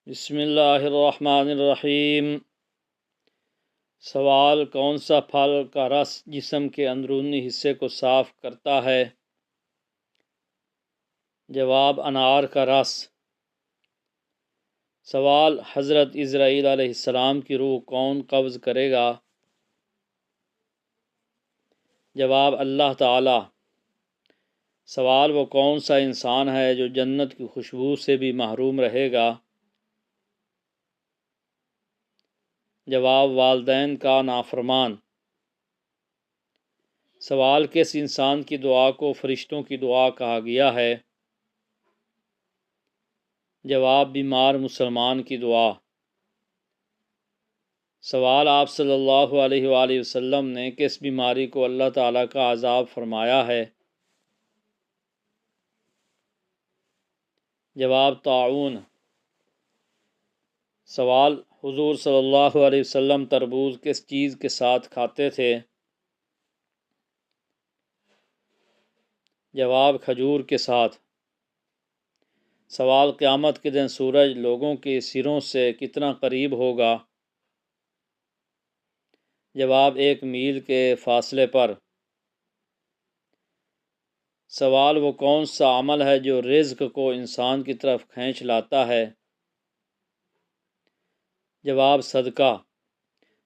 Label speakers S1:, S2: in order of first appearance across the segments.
S1: بسم اللہ الرحمن الرحیم۔ سوال: کون سا پھل کا رس جسم کے اندرونی حصے کو صاف کرتا ہے؟ جواب: انار کا رس۔ سوال: حضرت عزرائیل علیہ السلام کی روح کون قبض کرے گا؟ جواب: اللہ تعالی۔ سوال: وہ کون سا انسان ہے جو جنت کی خوشبو سے بھی محروم رہے گا؟ جواب: والدین کا نافرمان۔ سوال: کس انسان کی دعا کو فرشتوں کی دعا کہا گیا ہے؟ جواب: بیمار مسلمان کی دعا۔ سوال: آپ صلی اللہ علیہ وآلہ وسلم نے کس بیماری کو اللہ تعالیٰ کا عذاب فرمایا ہے؟ جواب: طاعون۔ سوال: حضور صلی اللہ علیہ وسلم تربوز کس چیز کے ساتھ کھاتے تھے؟ جواب: کھجور کے ساتھ۔ سوال: قیامت کے دن سورج لوگوں کے سروں سے کتنا قریب ہوگا؟ جواب: 1 میل کے فاصلے پر۔ سوال: وہ کون سا عمل ہے جو رزق کو انسان کی طرف کھینچ لاتا ہے؟ جواب: صدقہ۔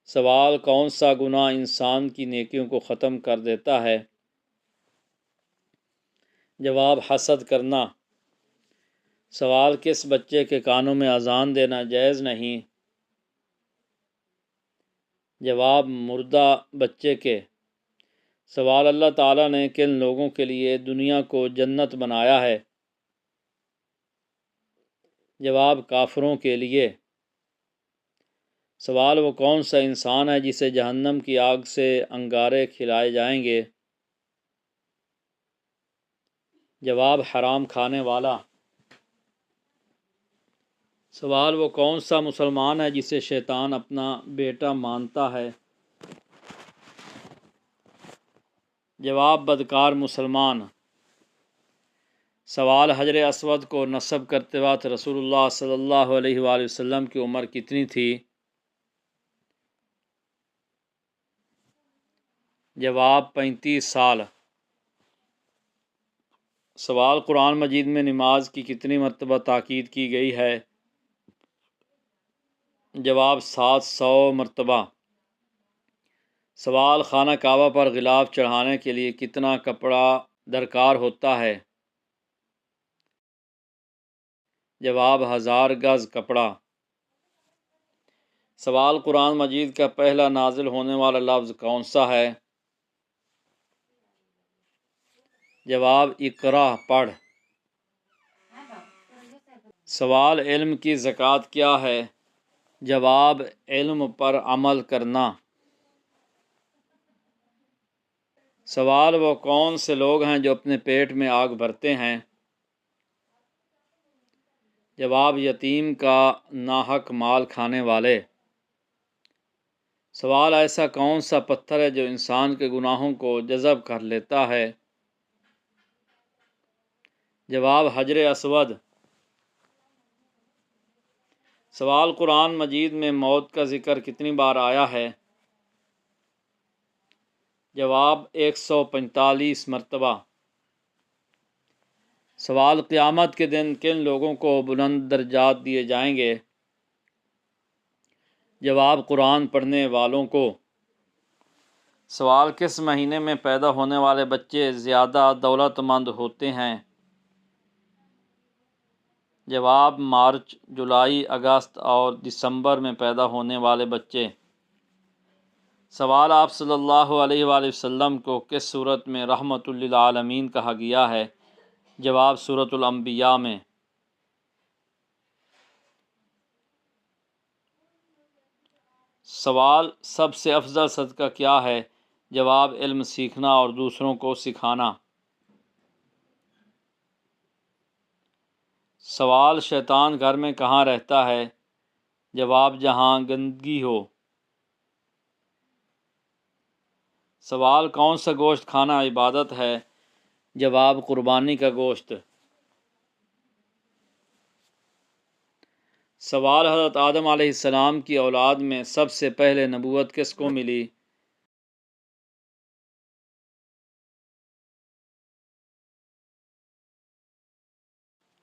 S1: سوال: کون سا گناہ انسان کی نیکیوں کو ختم کر دیتا ہے؟ جواب: حسد کرنا۔ سوال: کس بچے کے کانوں میں اذان دینا جائز نہیں؟ جواب: مردہ بچے کے۔ سوال: اللہ تعالیٰ نے کن لوگوں کے لیے دنیا کو جنت بنایا ہے؟ جواب: کافروں کے لیے۔ سوال: وہ کون سا انسان ہے جسے جہنم کی آگ سے انگارے کھلائے جائیں گے؟ جواب: حرام کھانے والا۔ سوال: وہ کون سا مسلمان ہے جسے شیطان اپنا بیٹا مانتا ہے؟ جواب: بدکار مسلمان۔ سوال: حجر اسود کو نصب کرتے وقت رسول اللہ صلی اللہ علیہ وآلہ وسلم کی عمر کتنی تھی؟ جواب: 35 سال۔ سوال: قرآن مجید میں نماز کی کتنی مرتبہ تاکید کی گئی ہے؟ جواب: 700 مرتبہ۔ سوال: خانہ کعبہ پر غلاف چڑھانے کے لیے کتنا کپڑا درکار ہوتا ہے؟ جواب: 1000 گز کپڑا۔ سوال: قرآن مجید کا پہلا نازل ہونے والا لفظ کون سا ہے؟ جواب: اقرأ، پڑھ۔ سوال: علم کی زکوٰۃ کیا ہے؟ جواب: علم پر عمل کرنا۔ سوال: وہ کون سے لوگ ہیں جو اپنے پیٹ میں آگ بھرتے ہیں؟ جواب: یتیم کا ناحق مال کھانے والے۔ سوال: ایسا کون سا پتھر ہے جو انسان کے گناہوں کو جذب کر لیتا ہے؟ جواب: حجر اسود۔ سوال: قرآن مجید میں موت کا ذکر کتنی بار آیا ہے؟ جواب: 145 مرتبہ۔ سوال: قیامت کے دن کن لوگوں کو بلند درجات دیے جائیں گے؟ جواب: قرآن پڑھنے والوں کو۔ سوال: کس مہینے میں پیدا ہونے والے بچے زیادہ دولت مند ہوتے ہیں؟ جواب: مارچ، جولائی، اگست اور دسمبر میں پیدا ہونے والے بچے۔ سوال: آپ صلی اللہ علیہ وآلہ وسلم کو کس سورت میں رحمۃ للعالمین کہا گیا ہے؟ جواب: سورۃ الانبیاء میں۔ سوال: سب سے افضل صدقہ کیا ہے؟ جواب: علم سیکھنا اور دوسروں کو سکھانا۔ سوال: شیطان گھر میں کہاں رہتا ہے؟ جواب: جہاں گندگی ہو۔ سوال: کون سا گوشت کھانا عبادت ہے؟ جواب: قربانی کا گوشت۔ سوال حضرت آدم علیہ السلام کی اولاد میں سب سے پہلے نبوت کس کو ملی؟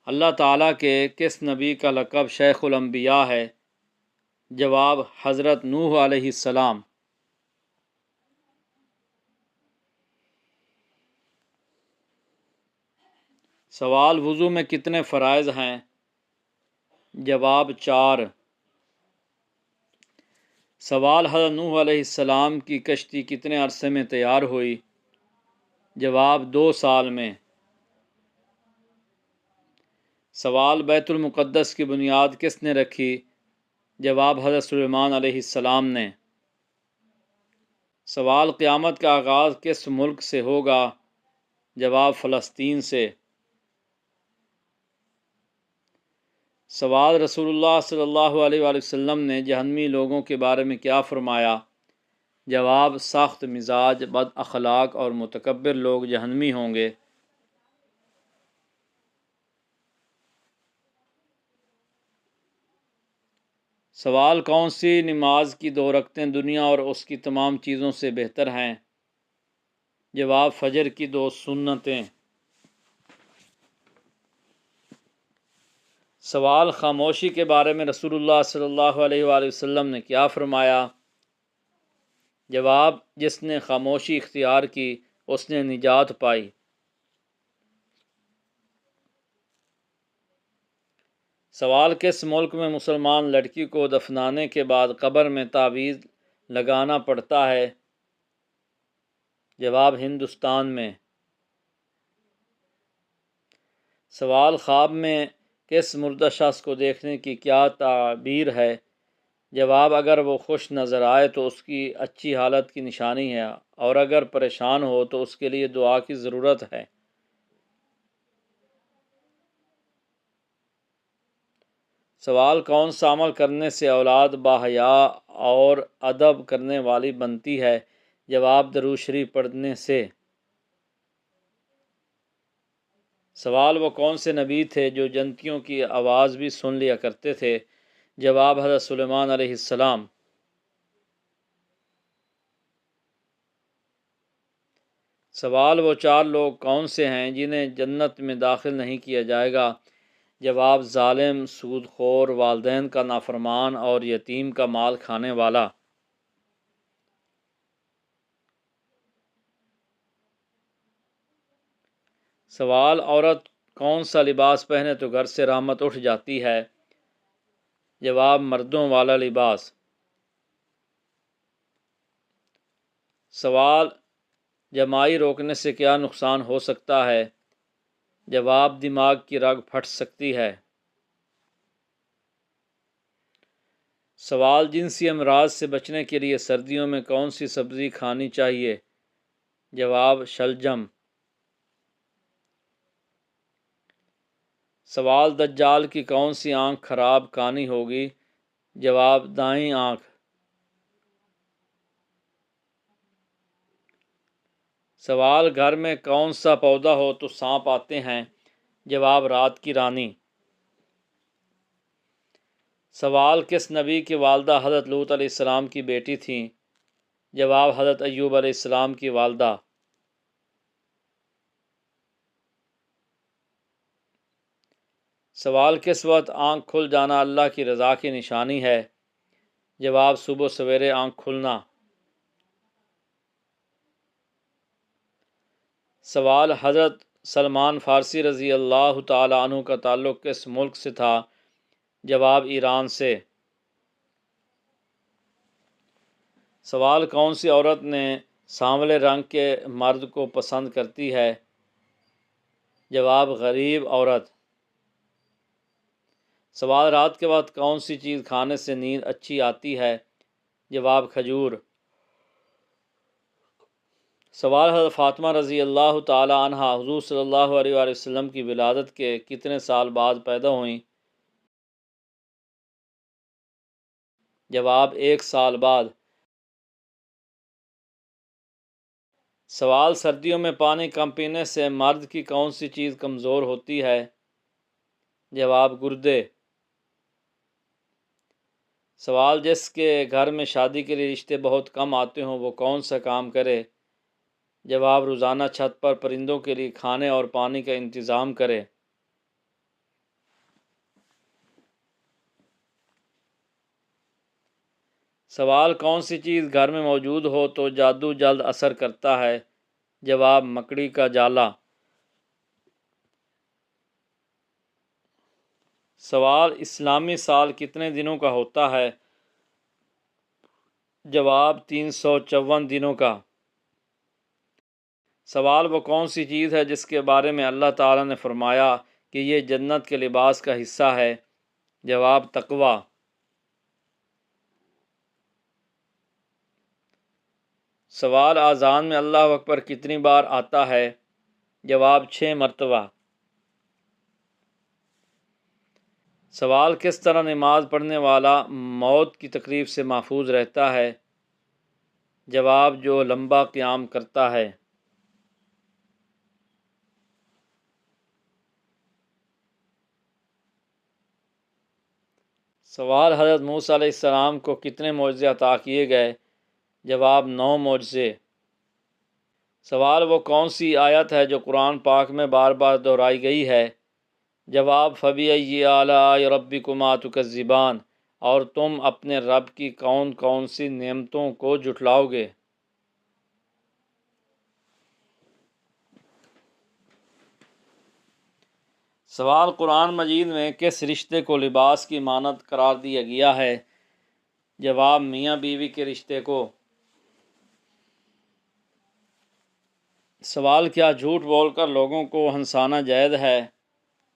S1: اللہ تعالیٰ کے کس نبی کا لقب شیخ الانبیاء ہے؟ جواب حضرت نوح علیہ السلام۔ سوال وضو میں کتنے فرائض ہیں؟ جواب 4۔ سوال حضرت نوح علیہ السلام کی کشتی کتنے عرصے میں تیار ہوئی؟ جواب 2 سال میں۔ سوال بیت المقدس کی بنیاد کس نے رکھی؟ جواب حضرت سلیمان علیہ السلام نے۔ سوال قیامت کا آغاز کس ملک سے ہوگا؟ جواب فلسطین سے۔ سوال رسول اللہ صلی اللہ علیہ وآلہ وسلم نے جہنمی لوگوں کے بارے میں کیا فرمایا؟ جواب سخت مزاج، بد اخلاق اور متکبر لوگ جہنمی ہوں گے۔ سوال کون سی نماز کی 2 رکعتیں دنیا اور اس کی تمام چیزوں سے بہتر ہیں؟ جواب فجر کی 2 سنتیں۔ سوال خاموشی کے بارے میں رسول اللہ صلی اللہ علیہ وآلہ وسلم نے کیا فرمایا؟ جواب جس نے خاموشی اختیار کی اس نے نجات پائی۔ سوال کس ملک میں مسلمان لڑکی کو دفنانے کے بعد قبر میں تعویذ لگانا پڑتا ہے؟ جواب ہندوستان میں۔ سوال خواب میں کس مردہ شخص کو دیکھنے کی کیا تعبیر ہے؟ جواب اگر وہ خوش نظر آئے تو اس کی اچھی حالت کی نشانی ہے، اور اگر پریشان ہو تو اس کے لیے دعا کی ضرورت ہے۔ سوال کون سا عمل کرنے سے اولاد باحیا اور ادب کرنے والی بنتی ہے؟ جواب درود شریف پڑھنے سے۔ سوال وہ کون سے نبی تھے جو جنتیوں کی آواز بھی سن لیا کرتے تھے؟ جواب حضرت سلیمان علیہ السلام۔ سوال وہ 4 لوگ کون سے ہیں جنہیں جنت میں داخل نہیں کیا جائے گا؟ جواب ظالم، سود خور، والدین کا نافرمان اور یتیم کا مال کھانے والا۔ سوال عورت کون سا لباس پہنے تو گھر سے رحمت اٹھ جاتی ہے؟ جواب مردوں والا لباس۔ سوال جمائی روکنے سے کیا نقصان ہو سکتا ہے؟ جواب دماغ کی رگ پھٹ سکتی ہے۔ سوال جنسی امراض سے بچنے کے لیے سردیوں میں کون سی سبزی کھانی چاہیے؟ جواب شلجم۔ سوال دجال کی کون سی آنکھ خراب کانی ہوگی؟ جواب دائیں آنکھ۔ سوال گھر میں کون سا پودا ہو تو سانپ آتے ہیں؟ جواب رات کی رانی۔ سوال کس نبی کی والدہ حضرت لوط علیہ السلام کی بیٹی تھیں؟ جواب حضرت ایوب علیہ السلام کی والدہ۔ سوال کس وقت آنکھ کھل جانا اللہ کی رضا کی نشانی ہے؟ جواب صبح سویرے آنکھ کھلنا۔ سوال حضرت سلمان فارسی رضی اللہ تعالی عنہ کا تعلق کس ملک سے تھا؟ جواب ایران سے۔ سوال کون سی عورت نے سانولے رنگ کے مرد کو پسند کرتی ہے؟ جواب غریب عورت۔ سوال رات کے وقت کون سی چیز کھانے سے نیند اچھی آتی ہے؟ جواب کھجور۔ سوال حضرت فاطمہ رضی اللہ تعالی عنہا حضور صلی اللہ علیہ وآلہ وسلم کی ولادت کے کتنے سال بعد پیدا ہوئیں؟ جواب 1 سال بعد۔ سوال سردیوں میں پانی کم پینے سے مرد کی کون سی چیز کمزور ہوتی ہے؟ جواب گردے۔ سوال: جس کے گھر میں شادی کے لیے رشتے بہت کم آتے ہوں وہ کون سا کام کرے؟ جواب: روزانہ چھت پر پرندوں کے لیے کھانے اور پانی کا انتظام کرے۔ سوال: کون سی چیز گھر میں موجود ہو تو جادو جلد اثر کرتا ہے؟ جواب: مکڑی کا جالا۔ سوال: اسلامی سال کتنے دنوں کا ہوتا ہے؟ جواب: 354 دنوں کا۔ سوال: وہ کون سی چیز ہے جس کے بارے میں اللہ تعالیٰ نے فرمایا کہ یہ جنت کے لباس کا حصہ ہے؟ جواب: تقوی۔ سوال: اذان میں اللہ اکبر کتنی بار آتا ہے؟ جواب: 6 مرتبہ۔ سوال: کس طرح نماز پڑھنے والا موت کی تکلیف سے محفوظ رہتا ہے؟ جواب: جو لمبا قیام کرتا ہے۔ سوال: حضرت موسیٰ علیہ السلام کو کتنے معجزے عطا کیے گئے؟ جواب: 9 معجزے۔ سوال: وہ کون سی آیت ہے جو قرآن پاک میں بار بار دہرائی گئی ہے؟ جواب: فَبِأَيِّ آلَاءِ رَبِّكُمَا تُكَذِّبَانِ، اور تم اپنے رب کی کون کون سی نعمتوں کو جھٹلاؤ گے؟ سوال: قرآن مجید میں کس رشتے کو لباس کی مانند قرار دیا گیا ہے؟ جواب: میاں بیوی کے رشتے کو۔ سوال: کیا جھوٹ بول کر لوگوں کو ہنسانا جائز ہے؟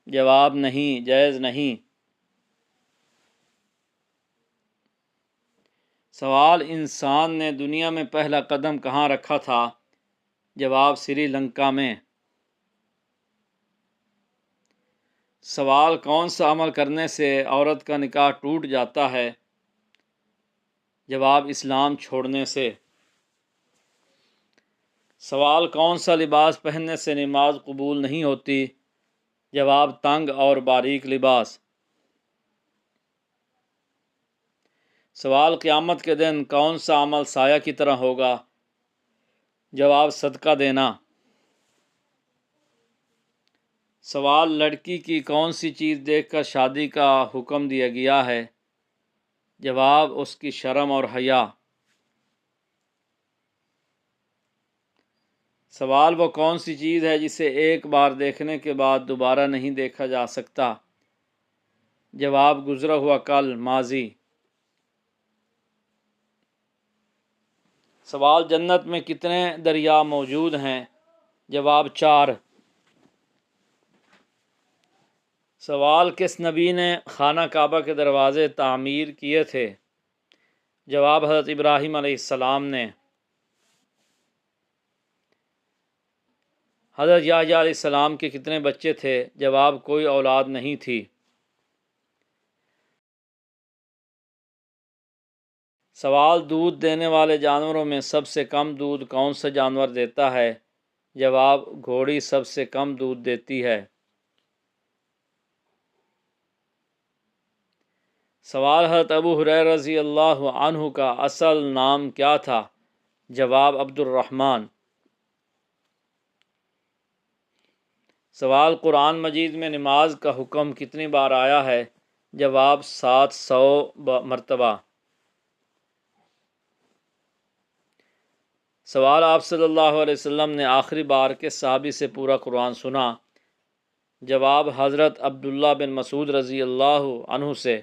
S1: جواب: نہیں، جائز نہیں۔ سوال: انسان نے دنیا میں پہلا قدم کہاں رکھا تھا؟ جواب: سری لنکا میں۔ سوال: کون سا عمل کرنے سے عورت کا نکاح ٹوٹ جاتا ہے؟ جواب: اسلام چھوڑنے سے۔ سوال: کون سا لباس پہننے سے نماز قبول نہیں ہوتی؟ جواب: تنگ اور باریک لباس۔ سوال: قیامت کے دن کون سا عمل سایہ کی طرح ہوگا؟ جواب: صدقہ دینا۔ سوال: لڑکی کی کون سی چیز دیکھ کر شادی کا حکم دیا گیا ہے؟ جواب: اس کی شرم اور حیا۔ سوال: وہ کون سی چیز ہے جسے ایک بار دیکھنے کے بعد دوبارہ نہیں دیکھا جا سکتا؟ جواب: گزرا ہوا کل، ماضی۔ سوال: جنت میں کتنے دریا موجود ہیں؟ جواب: 4۔ سوال: کس نبی نے خانہ کعبہ کے دروازے تعمیر کیے تھے؟ جواب: حضرت ابراہیم علیہ السلام نے۔ حضرت یحییٰ علیہ السلام کے کتنے بچے تھے؟ جواب: کوئی اولاد نہیں تھی۔ سوال: دودھ دینے والے جانوروں میں سب سے کم دودھ کون سا جانور دیتا ہے؟ جواب: گھوڑی سب سے کم دودھ دیتی ہے۔ سوال: حضرت ابو ہریرہ رضی اللہ عنہ کا اصل نام کیا تھا؟ جواب: عبد الرحمن۔ سوال: قرآن مجید میں نماز کا حکم کتنی بار آیا ہے؟ جواب: 700 مرتبہ۔ سوال: آپ صلی اللہ علیہ وسلم نے آخری بار کس صحابی سے پورا قرآن سنا؟ جواب: حضرت عبداللہ بن مسعود رضی اللہ عنہ سے۔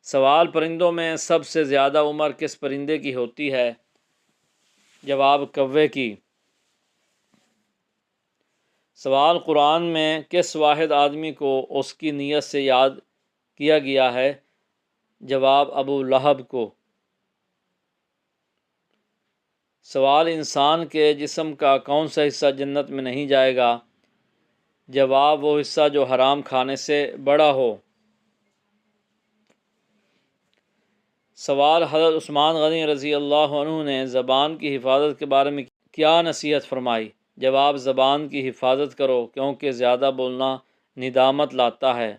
S1: سوال: پرندوں میں سب سے زیادہ عمر کس پرندے کی ہوتی ہے؟ جواب: کوے کی۔ سوال: قرآن میں کس واحد آدمی کو اس کی نیت سے یاد کیا گیا ہے؟ جواب: ابو لہب کو۔ سوال: انسان کے جسم کا کون سا حصہ جنت میں نہیں جائے گا؟ جواب: وہ حصہ جو حرام کھانے سے بڑا ہو۔ سوال: حضرت عثمان غنی رضی اللہ عنہ نے زبان کی حفاظت کے بارے میں کیا نصیحت فرمائی؟ جواب: زبان کی حفاظت کرو کیونکہ زیادہ بولنا ندامت لاتا ہے۔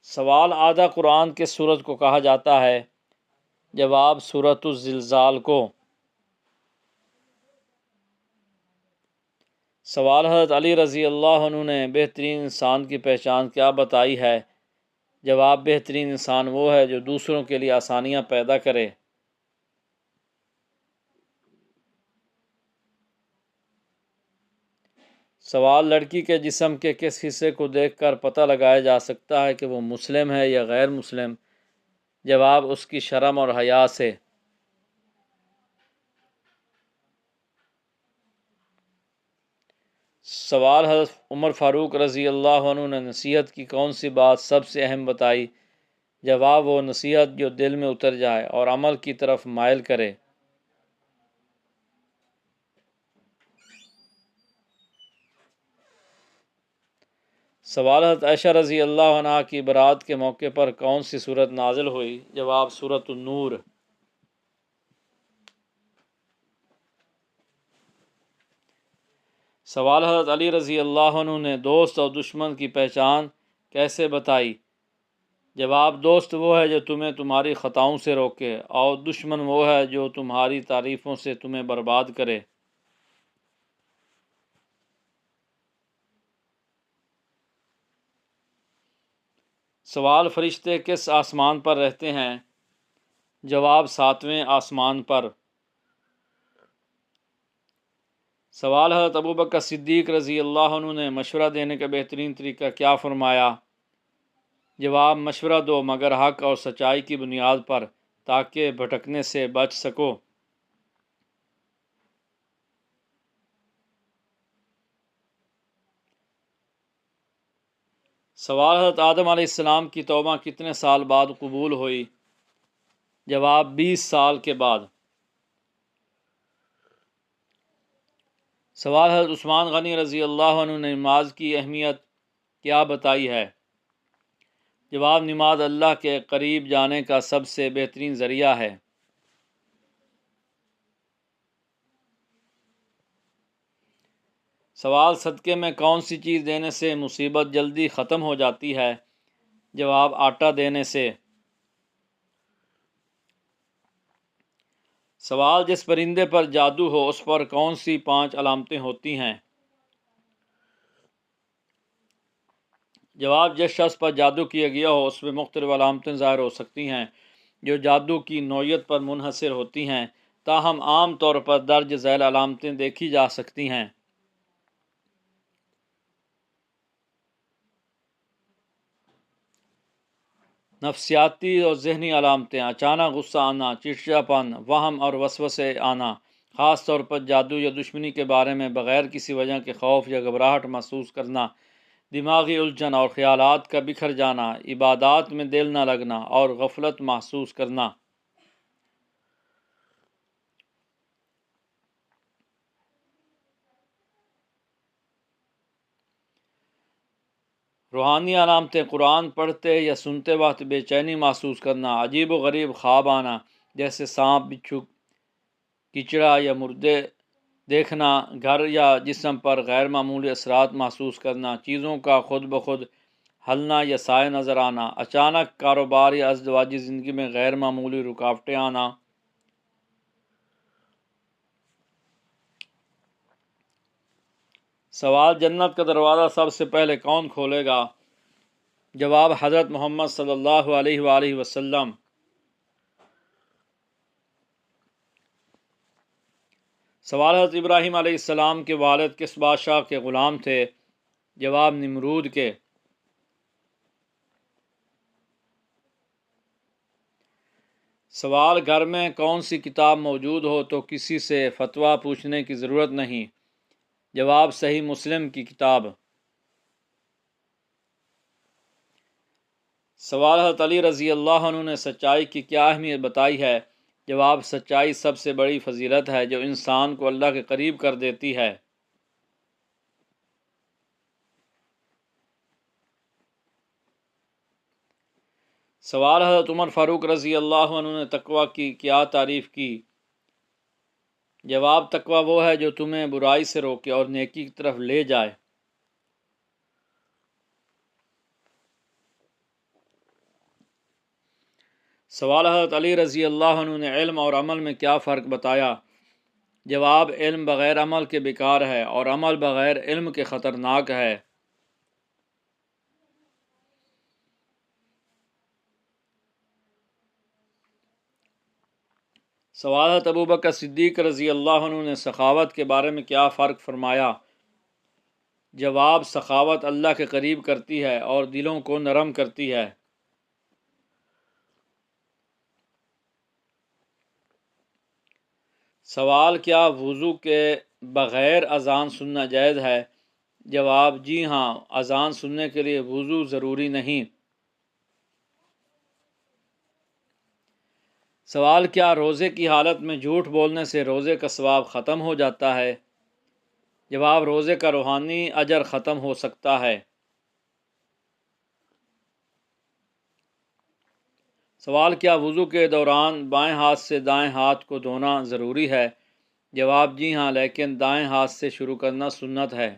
S1: سوال آدھا قرآن کس سورت کو کہا جاتا ہے؟ جواب سورۃ الزلزال کو۔ سوال حضرت علی رضی اللہ عنہ نے بہترین انسان کی پہچان کیا بتائی ہے؟ جواب بہترین انسان وہ ہے جو دوسروں کے لیے آسانیاں پیدا کرے۔ سوال لڑکی کے جسم کے کس حصے کو دیکھ کر پتہ لگایا جا سکتا ہے کہ وہ مسلم ہے یا غیر مسلم؟ جواب اس کی شرم اور حیا سے۔ سوال حضرت عمر فاروق رضی اللہ عنہ نے نصیحت کی کون سی بات سب سے اہم بتائی؟ جواب وہ نصیحت جو دل میں اتر جائے اور عمل کی طرف مائل کرے۔ سوال حضرت عائشہ رضی اللہ عنہ کی برات کے موقع پر کون سی سورت نازل ہوئی؟ جواب سورۃ النور۔ سوال حضرت علی رضی اللہ عنہ نے دوست اور دشمن کی پہچان کیسے بتائی؟ جواب دوست وہ ہے جو تمہیں تمہاری خطاؤں سے روکے اور دشمن وہ ہے جو تمہاری تعریفوں سے تمہیں برباد کرے۔ سوال فرشتے کس آسمان پر رہتے ہیں؟ جواب ساتویں آسمان پر۔ سوال حضرت ابوبکر صدیق رضی اللہ عنہ نے مشورہ دینے کا بہترین طریقہ کیا فرمایا؟ جواب مشورہ دو مگر حق اور سچائی کی بنیاد پر تاکہ بھٹکنے سے بچ سکو۔ سوال حضرت آدم علیہ السلام کی توبہ کتنے سال بعد قبول ہوئی؟ جواب 20 سال کے بعد۔ سوال حضرت عثمان غنی رضی اللہ عنہ نے نماز کی اہمیت کیا بتائی ہے؟ جواب نماز اللہ کے قریب جانے کا سب سے بہترین ذریعہ ہے۔ سوال صدقے میں کون سی چیز دینے سے مصیبت جلدی ختم ہو جاتی ہے؟ جواب آٹا دینے سے۔ سوال جس پرندے پر جادو ہو اس پر کون سی 5 علامتیں ہوتی ہیں؟ جواب جس شخص پر جادو کیا گیا ہو اس میں مختلف علامتیں ظاہر ہو سکتی ہیں جو جادو کی نوعیت پر منحصر ہوتی ہیں، تاہم عام طور پر درج ذیل علامتیں دیکھی جا سکتی ہیں۔ نفسیاتی اور ذہنی علامتیں: اچانک غصہ آنا، چڑچڑاپن، وہم اور وسوسے آنا، خاص طور پر جادو یا دشمنی کے بارے میں بغیر کسی وجہ کے خوف یا گھبراہٹ محسوس کرنا، دماغی الجھن اور خیالات کا بکھر جانا، عبادات میں دل نہ لگنا اور غفلت محسوس کرنا۔ روحانی علامتیں: قرآن پڑھتے یا سنتے وقت بے چینی محسوس کرنا، عجیب و غریب خواب آنا جیسے سانپ، بچھو، کچڑا یا مردے دیکھنا، گھر یا جسم پر غیر معمولی اثرات محسوس کرنا، چیزوں کا خود بخود ہلنا یا سائے نظر آنا، اچانک کاروبار یا ازدواجی زندگی میں غیر معمولی رکاوٹیں آنا۔ سوال جنت کا دروازہ سب سے پہلے کون کھولے گا؟ جواب حضرت محمد صلی اللہ علیہ وآلہ وسلم۔ سوال حضرت ابراہیم علیہ السلام کے والد کس بادشاہ کے غلام تھے؟ جواب نمرود کے۔ سوال گھر میں کون سی کتاب موجود ہو تو کسی سے فتویٰ پوچھنے کی ضرورت نہیں؟ جواب صحیح مسلم کی کتاب۔ سوال حضرت علی رضی اللہ عنہ نے سچائی کی کیا اہمیت بتائی ہے؟ جواب سچائی سب سے بڑی فضیلت ہے جو انسان کو اللہ کے قریب کر دیتی ہے۔ سوال حضرت عمر فاروق رضی اللہ عنہ نے تقوی کی کیا تعریف کی؟ جواب تقویٰ وہ ہے جو تمہیں برائی سے روکے اور نیکی کی طرف لے جائے۔ سوال حضرت علی رضی اللہ عنہ نے علم اور عمل میں کیا فرق بتایا؟ جواب علم بغیر عمل کے بیکار ہے اور عمل بغیر علم کے خطرناک ہے۔ سوال حضرت ابوبکر صدیق رضی اللہ عنہ نے سخاوت کے بارے میں کیا فرق فرمایا؟ جواب سخاوت اللہ کے قریب کرتی ہے اور دلوں کو نرم کرتی ہے۔ سوال کیا وضو کے بغیر اذان سننا جائز ہے؟ جواب جی ہاں، اذان سننے کے لیے وضو ضروری نہیں۔ سوال کیا روزے کی حالت میں جھوٹ بولنے سے روزے کا ثواب ختم ہو جاتا ہے؟ جواب روزے کا روحانی اجر ختم ہو سکتا ہے۔ سوال کیا وضو کے دوران بائیں ہاتھ سے دائیں ہاتھ کو دھونا ضروری ہے؟ جواب جی ہاں، لیکن دائیں ہاتھ سے شروع کرنا سنت ہے۔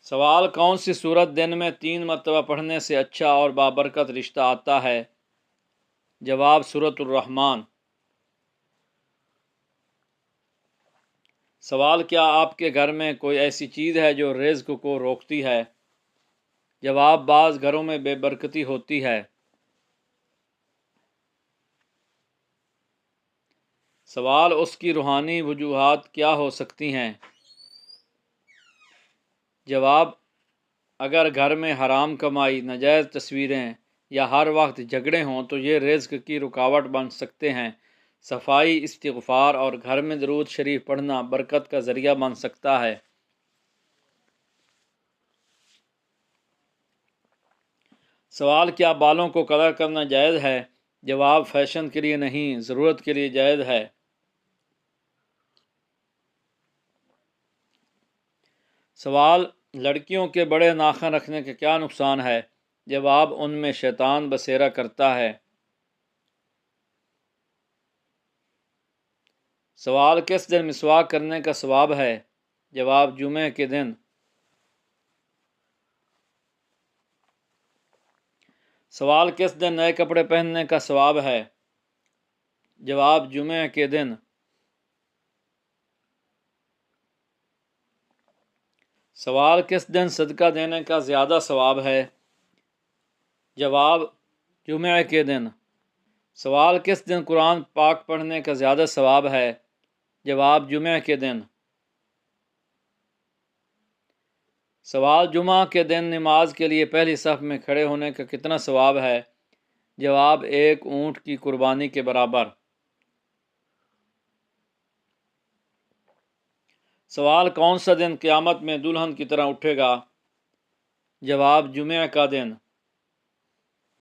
S1: سوال کون سی سورت دن میں 3 مرتبہ پڑھنے سے اچھا اور بابرکت رشتہ آتا ہے؟ جواب سورۃ الرحمن۔ سوال کیا آپ کے گھر میں کوئی ایسی چیز ہے جو رزق کو روکتی ہے؟ جواب بعض گھروں میں بے برکتی ہوتی ہے۔ سوال اس کی روحانی وجوہات کیا ہو سکتی ہیں؟ جواب اگر گھر میں حرام کمائی، ناجائز تصویریں یا ہر وقت جھگڑے ہوں تو یہ رزق کی رکاوٹ بن سکتے ہیں۔ صفائی، استغفار اور گھر میں درود شریف پڑھنا برکت کا ذریعہ بن سکتا ہے۔ سوال کیا بالوں کو کلر کرنا جائز ہے؟ جواب فیشن کے لیے نہیں، ضرورت کے لیے جائز ہے۔ سوال لڑکیوں کے بڑے ناخن رکھنے کا کیا نقصان ہے؟ جواب ان میں شیطان بسیرا کرتا ہے۔ سوال کس دن مسواک کرنے کا ثواب ہے؟ جواب جمعہ کے دن۔ سوال کس دن نئے کپڑے پہننے کا ثواب ہے؟ جواب جمعہ کے دن۔ سوال کس دن صدقہ دینے کا زیادہ ثواب ہے؟ جواب جمعہ کے دن۔ سوال کس دن قرآن پاک پڑھنے کا زیادہ ثواب ہے؟ جواب جمعہ کے دن۔ سوال جمعہ کے دن نماز کے لیے پہلی صف میں کھڑے ہونے کا کتنا ثواب ہے؟ جواب 1 اونٹ کی قربانی کے برابر۔ سوال کون سا دن قیامت میں دلہن کی طرح اٹھے گا؟ جواب جمعہ کا دن۔